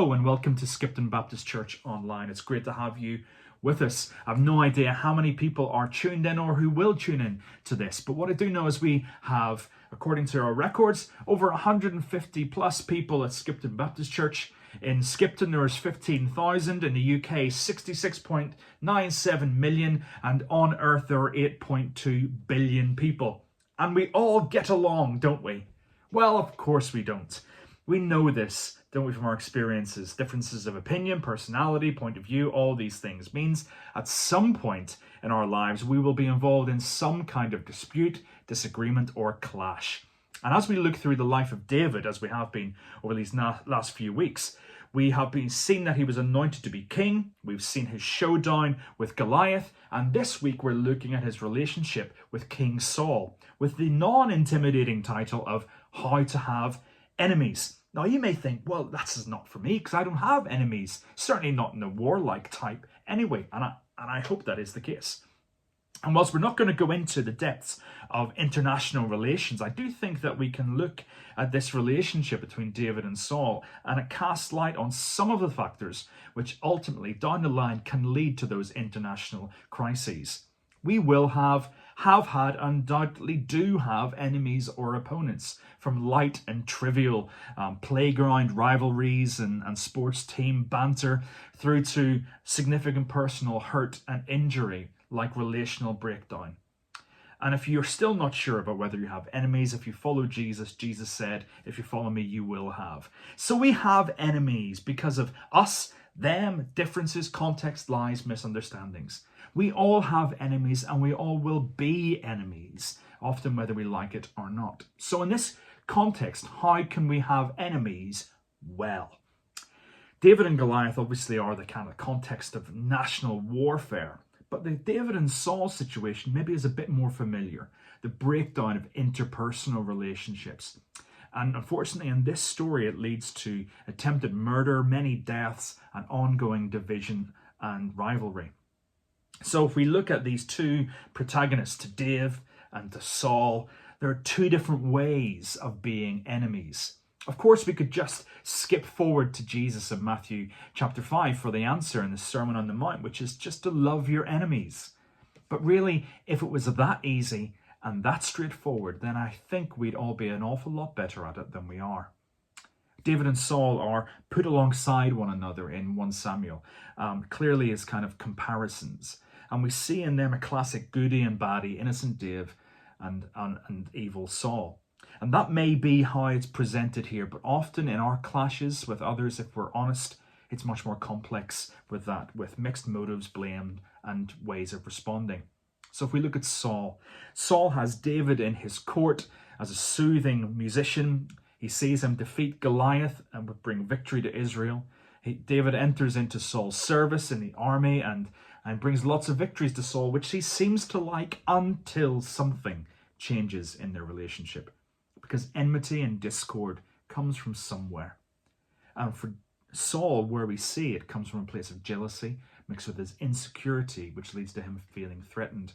Hello and welcome to Skipton Baptist Church online. It's great to have you with us. I've no idea how many people are tuned in or who will tune in to this, but what I do know is we have, according to our records, over 150 plus people at Skipton Baptist Church. In Skipton there is 15,000, in the UK 66.97 million, and on earth there are 8.2 billion people. And we all get along, don't we? Well, of course we don't. We know this, don't we, from our experiences. Differences of opinion, personality, point of view, all these things means at some point in our lives we will be involved in some kind of dispute, disagreement, or clash. And as we look through the life of David, as we have been over these last few weeks, we have been seen that he was anointed to be king. We've seen his showdown with Goliath. And this week we're looking at his relationship with King Saul, with the non-intimidating title of How to Have Enemies. Now you may think, well, that's not for me because I don't have enemies, certainly not in a warlike type anyway, and I hope that is the case. And whilst we're not going to go into the depths of international relations, I do think that we can look at this relationship between David and Saul, and it casts light on some of the factors which ultimately down the line can lead to those international crises. We will have had, undoubtedly do have enemies or opponents, from light and trivial playground rivalries and sports team banter through to significant personal hurt and injury like relational breakdown. And if you're still not sure about whether you have enemies, if you follow Jesus, Jesus said, if you follow me, you will have. So we have enemies because of us, them, differences, context, lies, misunderstandings. We all have enemies and we all will be enemies, often whether we like it or not. So in this context, how can we have enemies well? David and Goliath obviously are the kind of context of national warfare, but the David and Saul situation maybe is a bit more familiar, the breakdown of interpersonal relationships. And unfortunately, in this story, it leads to attempted murder, many deaths, and ongoing division and rivalry. So if we look at these two protagonists, to Dave and to Saul, there are two different ways of being enemies. Of course, we could just skip forward to Jesus in Matthew chapter 5 for the answer in the Sermon on the Mount, which is just to love your enemies. But really, if it was that easy and that straightforward, then I think we'd all be an awful lot better at it than we are. David and Saul are put alongside one another in 1 Samuel, clearly as kind of comparisons. And we see in them a classic goody and baddie, innocent Dave and evil Saul. And that may be how it's presented here, but often in our clashes with others, if we're honest, it's much more complex with that, with mixed motives, blame, and ways of responding. So if we look at Saul, Saul has David in his court as a soothing musician. He sees him defeat Goliath and would bring victory to Israel. David enters into Saul's service in the army and brings lots of victories to Saul, which he seems to like until something changes in their relationship. Because enmity and discord comes from somewhere. And for Saul, where we see it, comes from a place of jealousy mixed with his insecurity, which leads to him feeling threatened.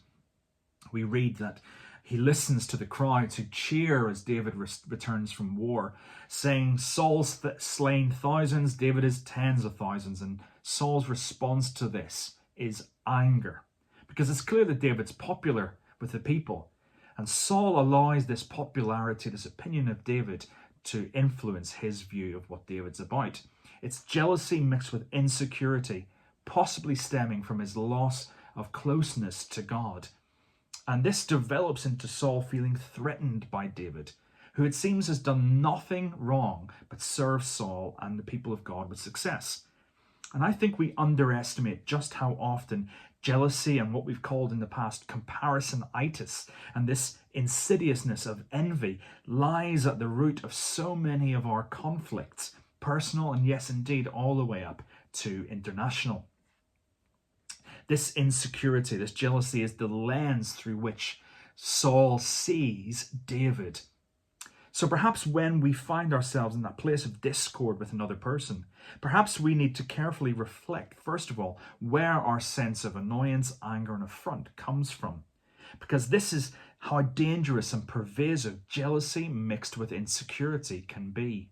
We read that he listens to the crowds who cheer as David returns from war, saying, Saul's slain thousands, David is tens of thousands. And Saul's response to this is anger, because it's clear that David's popular with the people. And Saul allows this popularity, this opinion of David, to influence his view of what David's about. It's jealousy mixed with insecurity, possibly stemming from his loss of closeness to God. And this develops into Saul feeling threatened by David, who it seems has done nothing wrong but serve Saul and the people of God with success. And I think we underestimate just how often jealousy and what we've called in the past comparisonitis and this insidiousness of envy lies at the root of so many of our conflicts, personal and yes, indeed, all the way up to international. This insecurity, this jealousy is the lens through which Saul sees David. So perhaps when we find ourselves in that place of discord with another person, perhaps we need to carefully reflect, first of all, where our sense of annoyance, anger, and affront comes from. Because this is how dangerous and pervasive jealousy mixed with insecurity can be.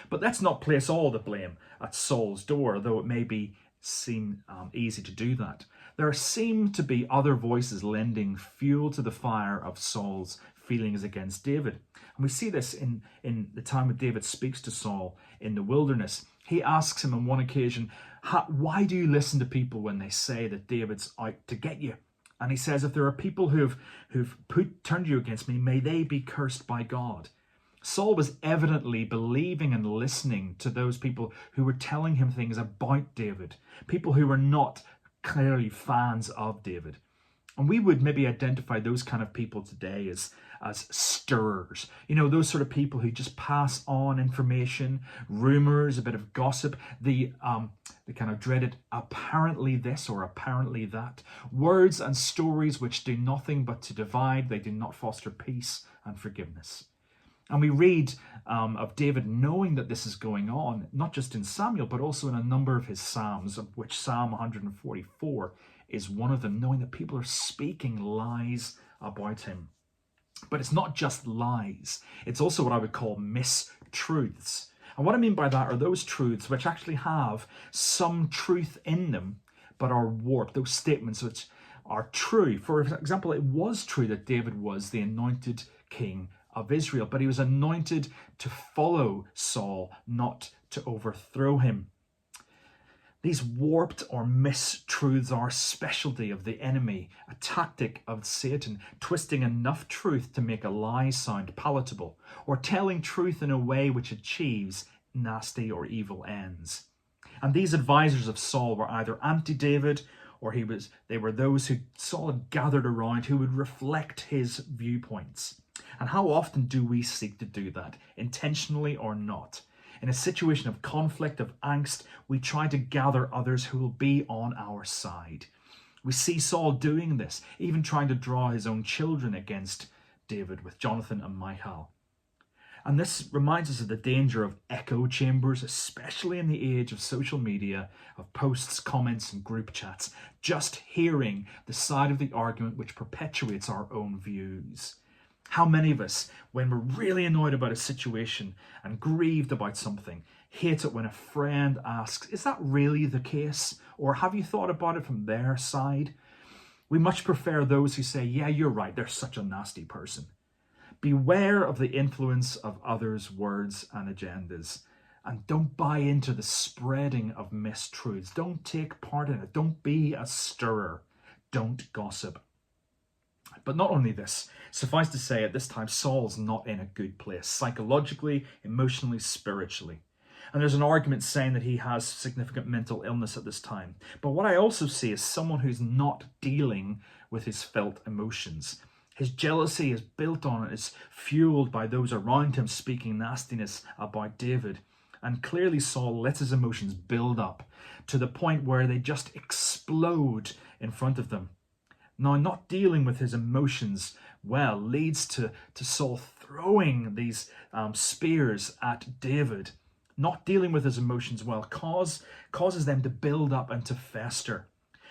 But let's not place all the blame at Saul's door, though it may seem easy to do that. There seem to be other voices lending fuel to the fire of Saul's feelings against David. And we see this in the time when David speaks to Saul in the wilderness. He asks him on one occasion, why do you listen to people when they say that David's out to get you? And he says, if there are people who've turned you against me, may they be cursed by God. Saul was evidently believing and listening to those people who were telling him things about David, people who were not clearly fans of David. And we would maybe identify those kind of people today as stirrers. You know, those sort of people who just pass on information, rumors, a bit of gossip, the kind of dreaded apparently this or apparently that. Words and stories which do nothing but to divide. They do not foster peace and forgiveness. And we read of David knowing that this is going on, not just in Samuel, but also in a number of his Psalms, of which Psalm 144 is one of them, knowing that people are speaking lies about him. But it's not just lies. It's also what I would call mistruths. And what I mean by that are those truths which actually have some truth in them, but are warped, those statements which are true. For example, it was true that David was the anointed king of Israel, but he was anointed to follow Saul, not to overthrow him. These warped or mistruths are a specialty of the enemy, a tactic of Satan, twisting enough truth to make a lie sound palatable, or telling truth in a way which achieves nasty or evil ends. And these advisors of Saul were either anti-David, or they were those who Saul had gathered around who would reflect his viewpoints. And how often do we seek to do that, intentionally or not? In a situation of conflict, of angst, we try to gather others who will be on our side. We see Saul doing this, even trying to draw his own children against David with Jonathan and Michal. And this reminds us of the danger of echo chambers, especially in the age of social media, of posts, comments, and group chats, just hearing the side of the argument which perpetuates our own views. How many of us, when we're really annoyed about a situation and grieved about something, hate it when a friend asks, is that really the case? Or have you thought about it from their side? We much prefer those who say, yeah, you're right, they're such a nasty person. Beware of the influence of others' words and agendas. And don't buy into the spreading of mistruths. Don't take part in it. Don't be a stirrer. Don't gossip. But not only this, suffice to say, at this time, Saul's not in a good place, psychologically, emotionally, spiritually. And there's an argument saying that he has significant mental illness at this time. But what I also see is someone who's not dealing with his felt emotions. His jealousy is built on, is fueled by those around him speaking nastiness about David. And clearly Saul lets his emotions build up to the point where they just explode in front of them. Now, not dealing with his emotions well leads to Saul throwing these spears at David. Not dealing with his emotions well causes them to build up and to fester,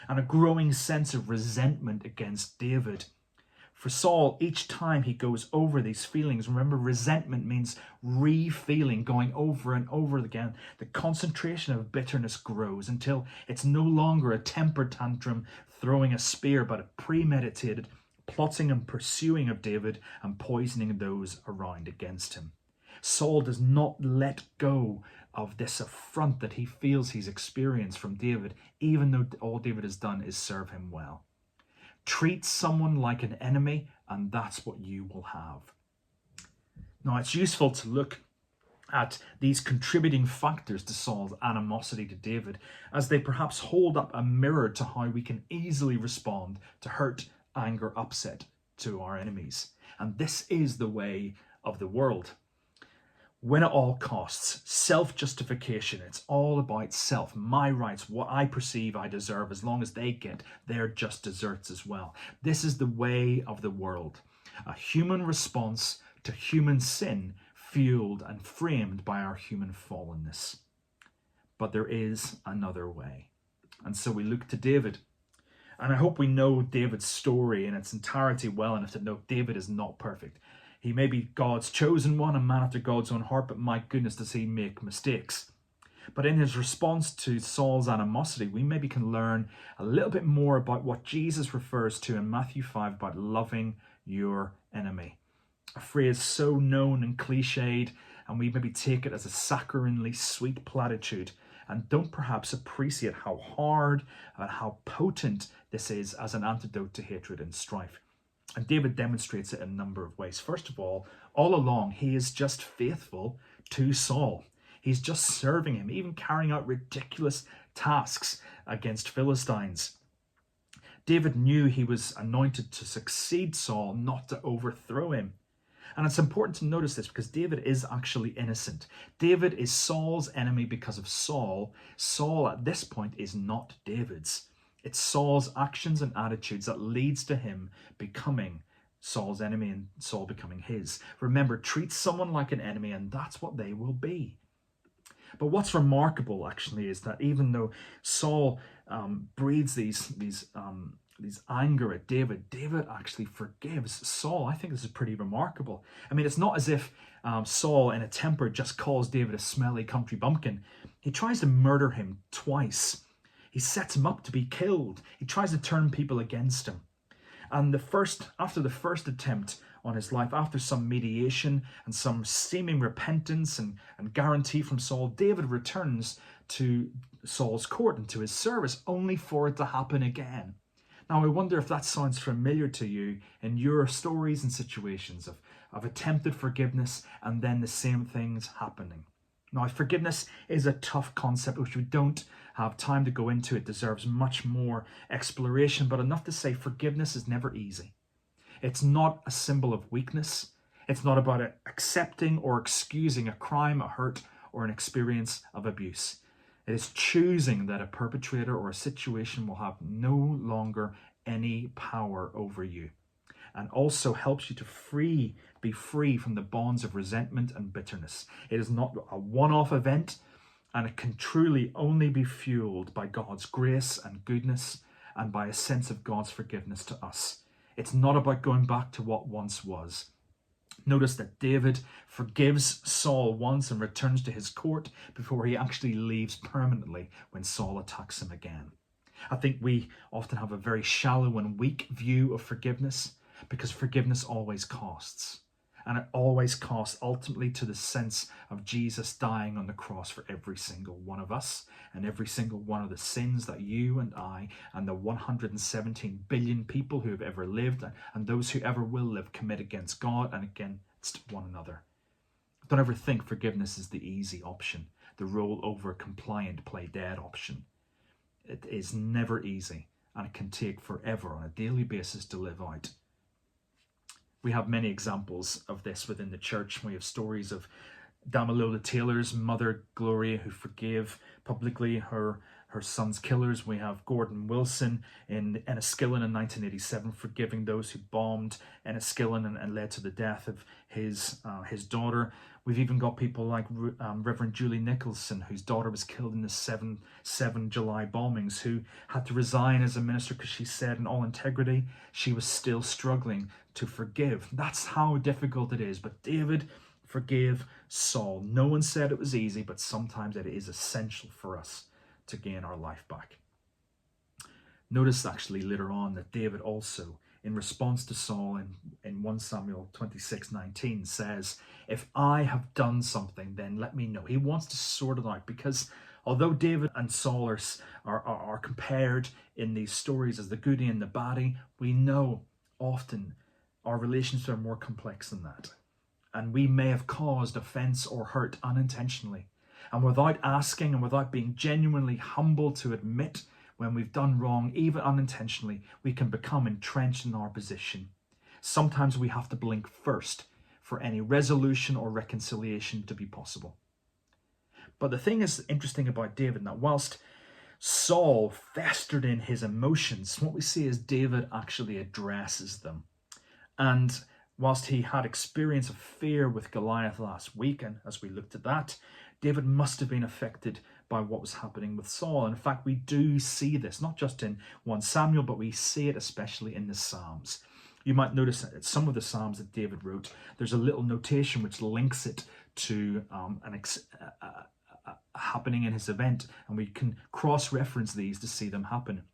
and a growing sense of resentment against David. For Saul, each time he goes over these feelings, remember, resentment means re-feeling, going over and over again. The concentration of bitterness grows until it's no longer a temper tantrum throwing a spear, but a premeditated plotting and pursuing of David and poisoning those around against him. Saul does not let go of this affront that he feels he's experienced from David, even though all David has done is serve him well. Treat someone like an enemy, and that's what you will have. Now, it's useful to look at these contributing factors to Saul's animosity to David, as they perhaps hold up a mirror to how we can easily respond to hurt, anger, upset to our enemies. And this is the way of the world. Win at all costs, self-justification. It's all about self, my rights, what I perceive I deserve, as long as they get their just desserts as well. This is the way of the world. A human response to human sin, fueled and framed by our human fallenness. But there is another way. And so we look to David. And I hope we know David's story in its entirety well enough to know David is not perfect. He may be God's chosen one, a man after God's own heart, but my goodness, does he make mistakes. But in his response to Saul's animosity, we maybe can learn a little bit more about what Jesus refers to in Matthew 5 about loving your enemy. A phrase so known and cliched, and we maybe take it as a saccharinely sweet platitude and don't perhaps appreciate how hard and how potent this is as an antidote to hatred and strife. And David demonstrates it in a number of ways. First of all along, he is just faithful to Saul. He's just serving him, even carrying out ridiculous tasks against Philistines. David knew he was anointed to succeed Saul, not to overthrow him. And it's important to notice this because David is actually innocent. David is Saul's enemy because of Saul. Saul at this point is not David's. It's Saul's actions and attitudes that leads to him becoming Saul's enemy and Saul becoming his. Remember, treat someone like an enemy and that's what they will be. But what's remarkable actually is that even though Saul breathes these anger at David, David actually forgives Saul. I think this is pretty remarkable. I mean, it's not as if Saul in a temper just calls David a smelly country bumpkin. He tries to murder him twice. He sets him up to be killed. He tries to turn people against him. And after the first attempt on his life, after some mediation and some seeming repentance and guarantee from Saul, David returns to Saul's court and to his service, only for it to happen again. Now, I wonder if that sounds familiar to you in your stories and situations of attempted forgiveness and then the same things happening. Now, forgiveness is a tough concept which we don't have time to go into. It deserves much more exploration, but enough to say forgiveness is never easy. It's not a symbol of weakness. It's not about accepting or excusing a crime, a hurt, or an experience of abuse. It is choosing that a perpetrator or a situation will have no longer any power over you, and also helps you to be free from the bonds of resentment and bitterness. It is not a one-off event, and it can truly only be fueled by God's grace and goodness and by a sense of God's forgiveness to us. It's not about going back to what once was. Notice that David forgives Saul once and returns to his court before he actually leaves permanently when Saul attacks him again. I think we often have a very shallow and weak view of forgiveness because forgiveness always costs. And it always costs ultimately to the sense of Jesus dying on the cross for every single one of us and every single one of the sins that you and I and the 117 billion people who have ever lived and those who ever will live commit against God and against one another. Don't ever think forgiveness is the easy option, the roll over, compliant, play dead option. It is never easy and it can take forever on a daily basis to live out. We have many examples of this within the church. We have stories of Damilola Taylor's mother, Gloria, who forgave publicly her son's killers. We have Gordon Wilson in Enniskillen in 1987 forgiving those who bombed Enniskillen and led to the death of his daughter. We've even got people like Reverend Julie Nicholson, whose daughter was killed in the 7 July bombings, who had to resign as a minister because she said in all integrity she was still struggling to forgive. That's how difficult it is. But David forgave Saul. No one said it was easy, but sometimes it is essential for us to gain our life back. Notice actually later on that David also, in response to Saul in 1 Samuel 26:19 says, if I have done something, then let me know. He wants to sort it out because although David and Saul are compared in these stories as the goodie and the baddie, we know often our relationships are more complex than that. And we may have caused offense or hurt unintentionally. And without asking and without being genuinely humble to admit when we've done wrong, even unintentionally, we can become entrenched in our position. Sometimes we have to blink first for any resolution or reconciliation to be possible. But the thing is interesting about David, that whilst Saul festered in his emotions, what we see is David actually addresses them. And whilst he had experience of fear with Goliath last week, and as we looked at that, David must have been affected by what was happening with Saul. In fact, we do see this, not just in 1 Samuel, but we see it especially in the Psalms. You might notice that some of the Psalms that David wrote, there's a little notation which links it to happening in his event, and we can cross-reference these to see them happen.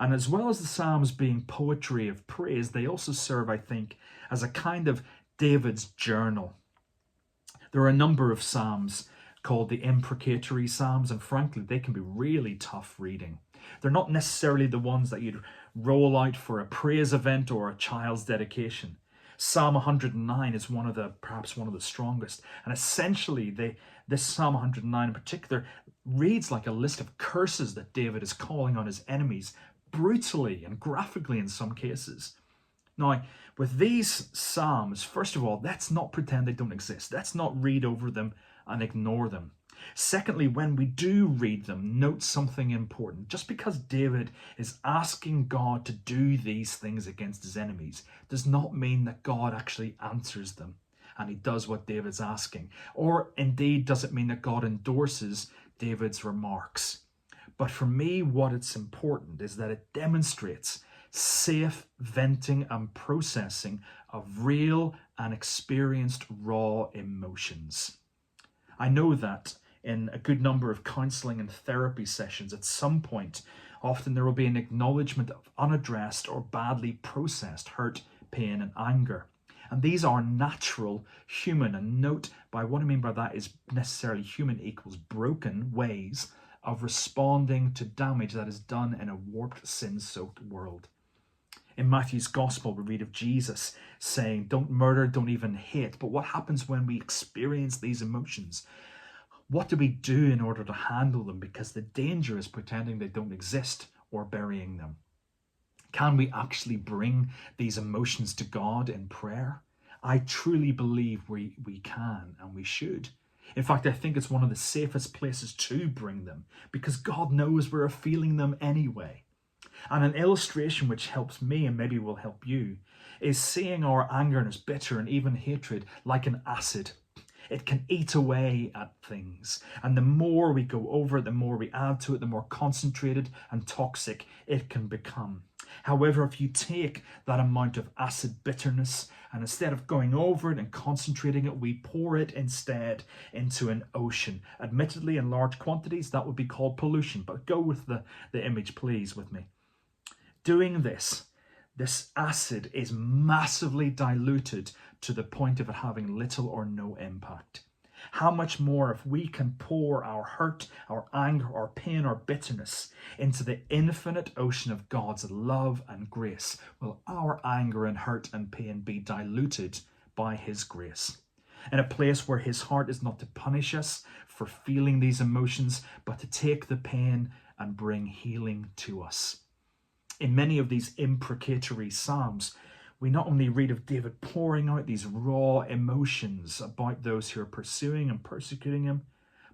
And as well as the Psalms being poetry of praise, they also serve, I think, as a kind of David's journal. There are a number of Psalms called the imprecatory Psalms, and frankly, they can be really tough reading. They're not necessarily the ones that you'd roll out for a praise event or a child's dedication. Psalm 109 is perhaps one of the strongest. And essentially, this Psalm 109 in particular reads like a list of curses that David is calling on his enemies, brutally and graphically in some cases. Now, with these Psalms, first of all, let's not pretend they don't exist. Let's not read over them and ignore them. Secondly, when we do read them, note something important. Just because David is asking God to do these things against his enemies does not mean that God actually answers them and he does what David's asking. Or indeed, does it mean that God endorses David's remarks? But for me, what it's important is that it demonstrates safe venting and processing of real and experienced raw emotions. I know that in a good number of counselling and therapy sessions, at some point, often there will be an acknowledgement of unaddressed or badly processed hurt, pain, and anger. And these are natural, human, and note by what I mean by that is necessarily human equals broken ways of responding to damage that is done in a warped, sin-soaked world. In Matthew's Gospel, we read of Jesus saying, don't murder, don't even hate. But what happens when we experience these emotions? What do we do in order to handle them? Because the danger is pretending they don't exist or burying them. Can we actually bring these emotions to God in prayer? I truly believe we can and we should. In fact, I think it's one of the safest places to bring them because God knows we're feeling them anyway. And an illustration which helps me and maybe will help you is seeing our anger and bitter and even hatred like an acid. It can eat away at things. And the more we go over it, the more we add to it, the more concentrated and toxic it can become. However, if you take that amount of acid bitterness and instead of going over it and concentrating it, we pour it instead into an ocean. Admittedly, in large quantities, that would be called pollution. But go with the image, please, with me. Doing this acid is massively diluted to the point of it having little or no impact. How much more if we can pour our hurt, our anger, our pain, our bitterness into the infinite ocean of God's love and grace, will our anger and hurt and pain be diluted by his grace? In a place where his heart is not to punish us for feeling these emotions, but to take the pain and bring healing to us. In many of these imprecatory Psalms, we not only read of David pouring out these raw emotions about those who are pursuing and persecuting him,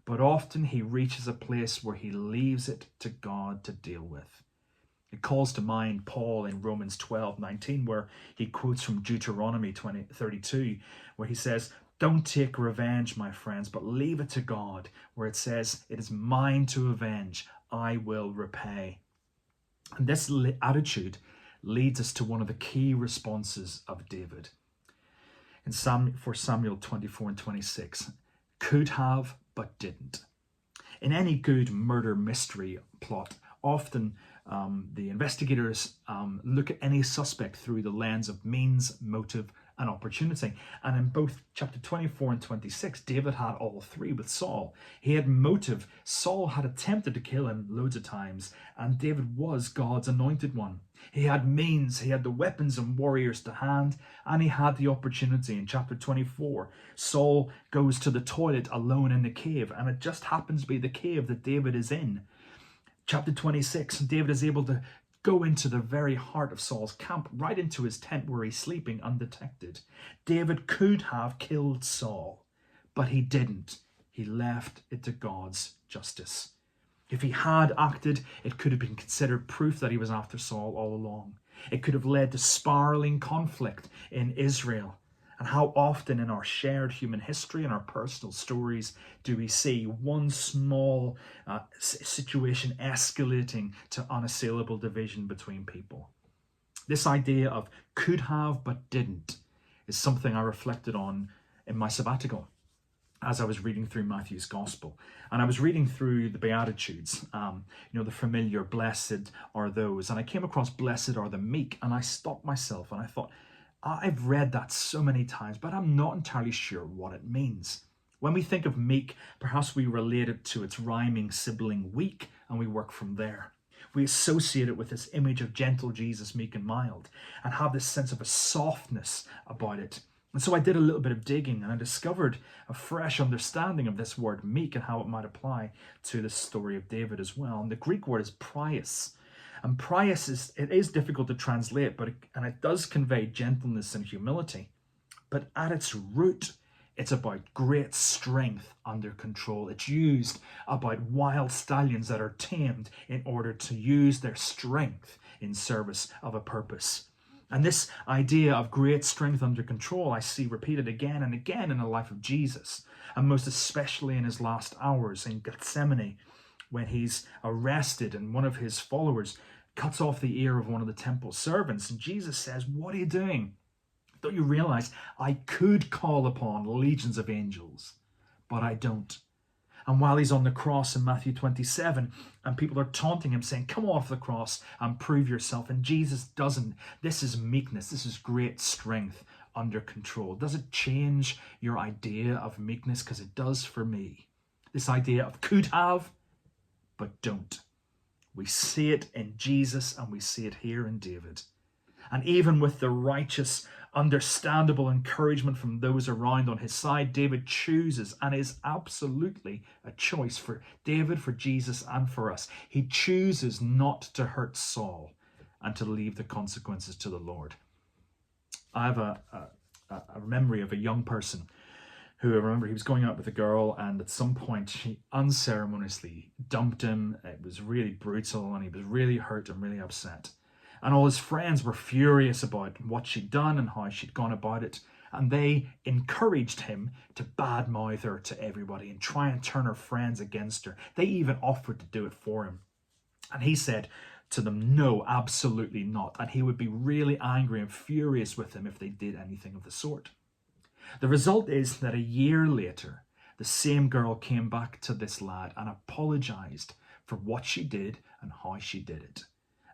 but often he reaches a place where he leaves it to God to deal with. It calls to mind Paul in Romans 12:19, where he quotes from Deuteronomy 32, where he says, don't take revenge, my friends, but leave it to God, where it says, it is mine to avenge, I will repay. And this attitude leads us to one of the key responses of David. In Samuel 24 and 26, could have, but didn't. In any good murder mystery plot, often the investigators look at any suspect through the lens of means, motive, and opportunity. And in both chapter 24 and 26, David had all three with Saul. He had motive. Saul had attempted to kill him loads of times, and David was God's anointed one. He had means, he had the weapons and warriors to hand, and he had the opportunity. In chapter 24, Saul goes to the toilet alone in the cave, and it just happens to be the cave that David is in. Chapter 26, David is able to go into the very heart of Saul's camp, right into his tent where he's sleeping undetected. David could have killed Saul, but he didn't. He left it to God's justice. If he had acted, it could have been considered proof that he was after Saul all along. It could have led to spiraling conflict in Israel. And how often in our shared human history and our personal stories do we see one small situation escalating to unassailable division between people? This idea of could have but didn't is something I reflected on in my sabbatical as I was reading through Matthew's Gospel. And I was reading through the Beatitudes, the familiar, blessed are those. And I came across blessed are the meek, and I stopped myself and I thought, I've read that so many times, but I'm not entirely sure what it means. When we think of meek, perhaps we relate it to its rhyming sibling weak, and we work from there. We associate it with this image of gentle Jesus, meek and mild, and have this sense of a softness about it. And so I did a little bit of digging, and I discovered a fresh understanding of this word meek and how it might apply to the story of David as well. And the Greek word is prius. And prius is difficult to translate, but it does convey gentleness and humility. But at its root, it's about great strength under control. It's used about wild stallions that are tamed in order to use their strength in service of a purpose. And this idea of great strength under control I see repeated again and again in the life of Jesus, and most especially in his last hours in Gethsemane, when he's arrested and one of his followers cuts off the ear of one of the temple servants. And Jesus says, "What are you doing? Don't you realize I could call upon legions of angels, but I don't?" And while he's on the cross in Matthew 27, and people are taunting him, saying, "Come off the cross and prove yourself," and Jesus doesn't. This is meekness. This is great strength under control. Does it change your idea of meekness? Because it does for me. This idea of could have, but don't. We see it in Jesus, and we see it here in David. And even with the righteous, understandable encouragement from those around on his side, David chooses, and is absolutely a choice for David, for Jesus, and for us. He chooses not to hurt Saul and to leave the consequences to the Lord. I have a memory of a young person who, I remember, he was going out with a girl, and at some point she unceremoniously dumped him. It was really brutal, and he was really hurt and really upset. And all his friends were furious about what she'd done and how she'd gone about it. And they encouraged him to badmouth her to everybody and try and turn her friends against her. They even offered to do it for him. And he said to them, no, absolutely not. And he would be really angry and furious with them if they did anything of the sort. The result is that a year later, the same girl came back to this lad and apologized for what she did and how she did it.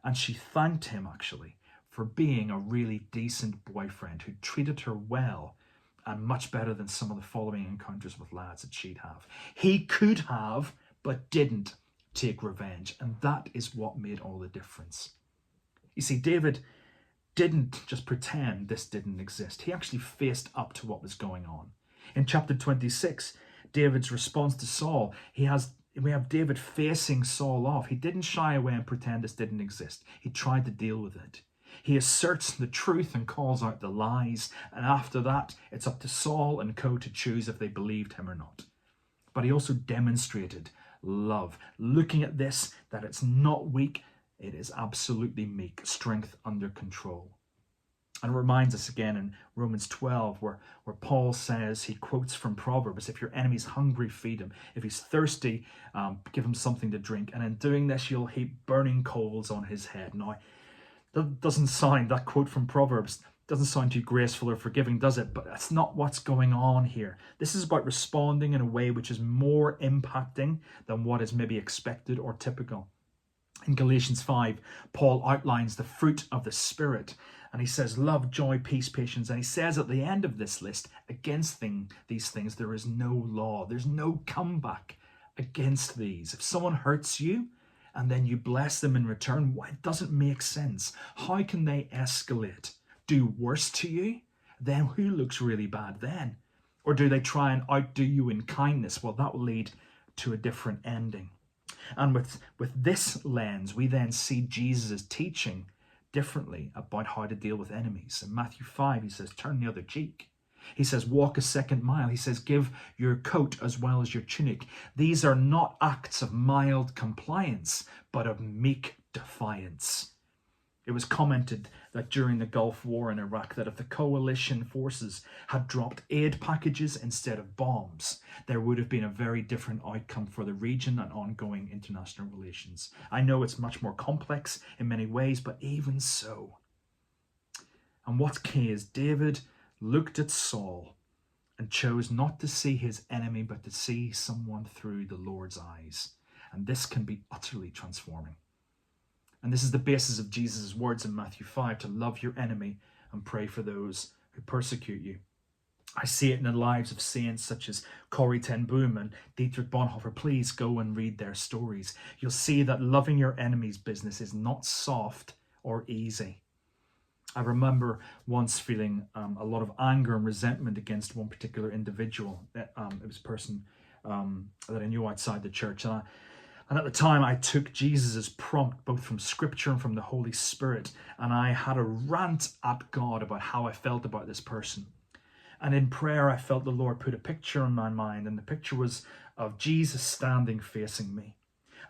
And she thanked him, actually, for being a really decent boyfriend who treated her well and much better than some of the following encounters with lads that she'd have. He could have, but didn't take revenge. And that is what made all the difference. You see, David didn't just pretend this didn't exist. He actually faced up to what was going on. In chapter 26, David's response to Saul, we have David facing Saul off. He didn't shy away and pretend this didn't exist. He tried to deal with it. He asserts the truth and calls out the lies. And after that, it's up to Saul and co to choose if they believed him or not. But he also demonstrated love. Looking at this, that it's not weak, it is absolutely meek, strength under control. And it reminds us again in Romans 12, where Paul says, he quotes from Proverbs, if your enemy's hungry, feed him. If he's thirsty, give him something to drink. And in doing this, you'll heap burning coals on his head. Now, that quote from Proverbs doesn't sound too graceful or forgiving, does it? But that's not what's going on here. This is about responding in a way which is more impacting than what is maybe expected or typical. In Galatians 5, Paul outlines the fruit of the Spirit. And he says, love, joy, peace, patience. And he says at the end of this list, against these things, there is no law. There's no comeback against these. If someone hurts you and then you bless them in return, it doesn't make sense. How can they escalate? Do worse to you? Then who looks really bad then? Or do they try and outdo you in kindness? Well, that will lead to a different ending. And with this lens, we then see Jesus' teaching differently about how to deal with enemies. In Matthew 5, he says, turn the other cheek. He says, walk a second mile. He says, give your coat as well as your tunic. These are not acts of mild compliance, but of meek defiance. It was commented that during the Gulf War in Iraq, that if the coalition forces had dropped aid packages instead of bombs, there would have been a very different outcome for the region and ongoing international relations. I know it's much more complex in many ways, but even so, And what's key is David looked at Saul and chose not to see his enemy, but to see someone through the Lord's eyes. And this can be utterly transforming. And this is the basis of Jesus' words in Matthew 5, to love your enemy and pray for those who persecute you. I see it in the lives of saints such as Corrie ten Boom and Dietrich Bonhoeffer. Please go and read their stories. You'll see that loving your enemy's business is not soft or easy. I remember once feeling a lot of anger and resentment against one particular individual. It was a person that I knew outside the church. And at the time, I took Jesus' prompt, both from Scripture and from the Holy Spirit, and I had a rant at God about how I felt about this person. And in prayer, I felt the Lord put a picture in my mind, and the picture was of Jesus standing facing me.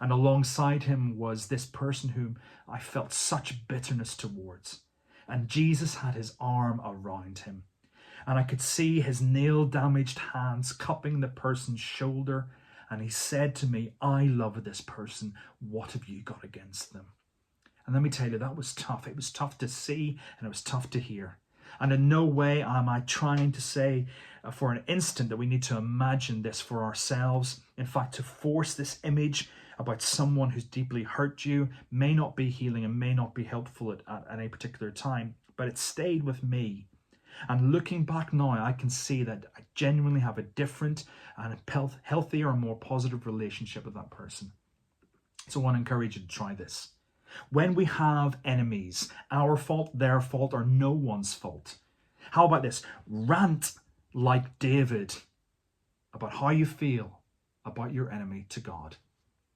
And alongside him was this person whom I felt such bitterness towards. And Jesus had his arm around him. And I could see his nail-damaged hands cupping the person's shoulder. And he said to me, I love this person. What have you got against them? And let me tell you, that was tough. It was tough to see and it was tough to hear. And in no way am I trying to say for an instant that we need to imagine this for ourselves. In fact, to force this image about someone who's deeply hurt you may not be healing and may not be helpful at any particular time, but it stayed with me. And looking back now, I can see that I genuinely have a different and a healthier and more positive relationship with that person. So I want to encourage you to try this. When we have enemies, our fault, their fault, or no one's fault. How about this? Rant like David about how you feel about your enemy to God.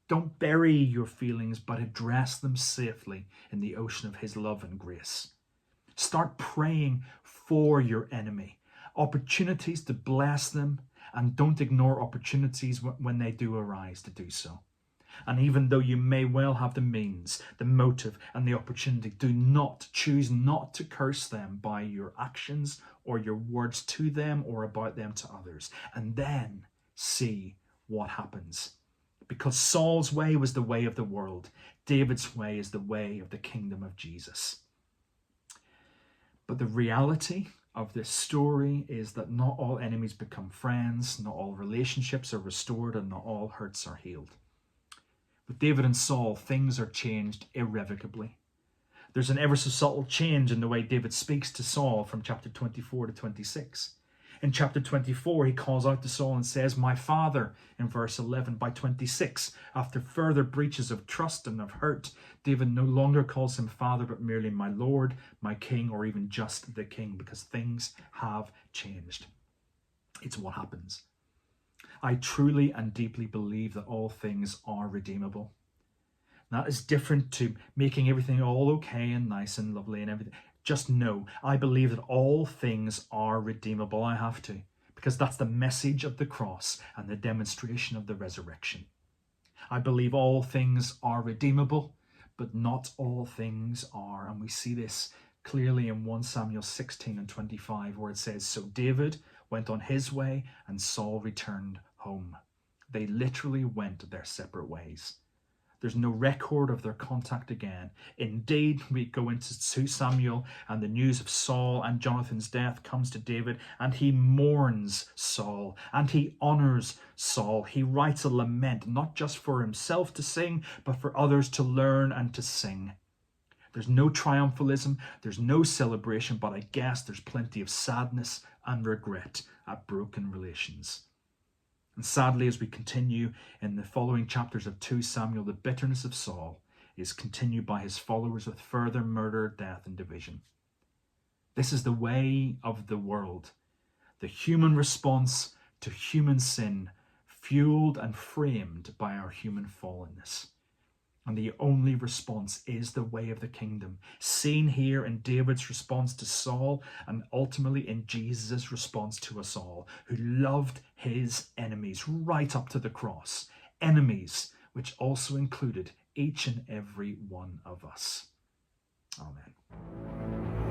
Don't bury your feelings, but address them safely in the ocean of his love and grace. Start praying for your enemy. Opportunities to bless them, and don't ignore opportunities when they do arise to do so. And even though you may well have the means, the motive, and the opportunity, choose not to curse them by your actions or your words to them or about them to others. And then see what happens. Because Saul's way was the way of the world. David's way is the way of the kingdom of Jesus. But the reality of this story is that not all enemies become friends, not all relationships are restored, and not all hurts are healed. With David and Saul, things are changed irrevocably. There's an ever so subtle change in the way David speaks to Saul from chapter 24 to 26. In chapter 24, he calls out to Saul and says, my father, in verse 11. By 26, after further breaches of trust and of hurt, David no longer calls him father, but merely my Lord, my king, or even just the king, because things have changed. It's what happens. I truly and deeply believe that all things are redeemable. That is different to making everything all okay and nice and lovely and everything. Just know, I believe that all things are redeemable. I have to, because that's the message of the cross and the demonstration of the resurrection. I believe all things are redeemable, but not all things are. And we see this clearly in 1 Samuel 16 and 25, where it says, so David went on his way and Saul returned home. They literally went their separate ways. There's no record of their contact again. Indeed, we go into 2 Samuel and the news of Saul and Jonathan's death comes to David, and he mourns Saul and he honors Saul. He writes a lament, not just for himself to sing, but for others to learn and to sing. There's no triumphalism, there's no celebration, but I guess there's plenty of sadness and regret at broken relations. And sadly, as we continue in the following chapters of 2 Samuel, the bitterness of Saul is continued by his followers with further murder, death, and division. This is the way of the world, the human response to human sin, fueled and framed by our human fallenness. And the only response is the way of the kingdom, seen here in David's response to Saul and ultimately in Jesus' response to us all, who loved his enemies right up to the cross. Enemies which also included each and every one of us. Amen.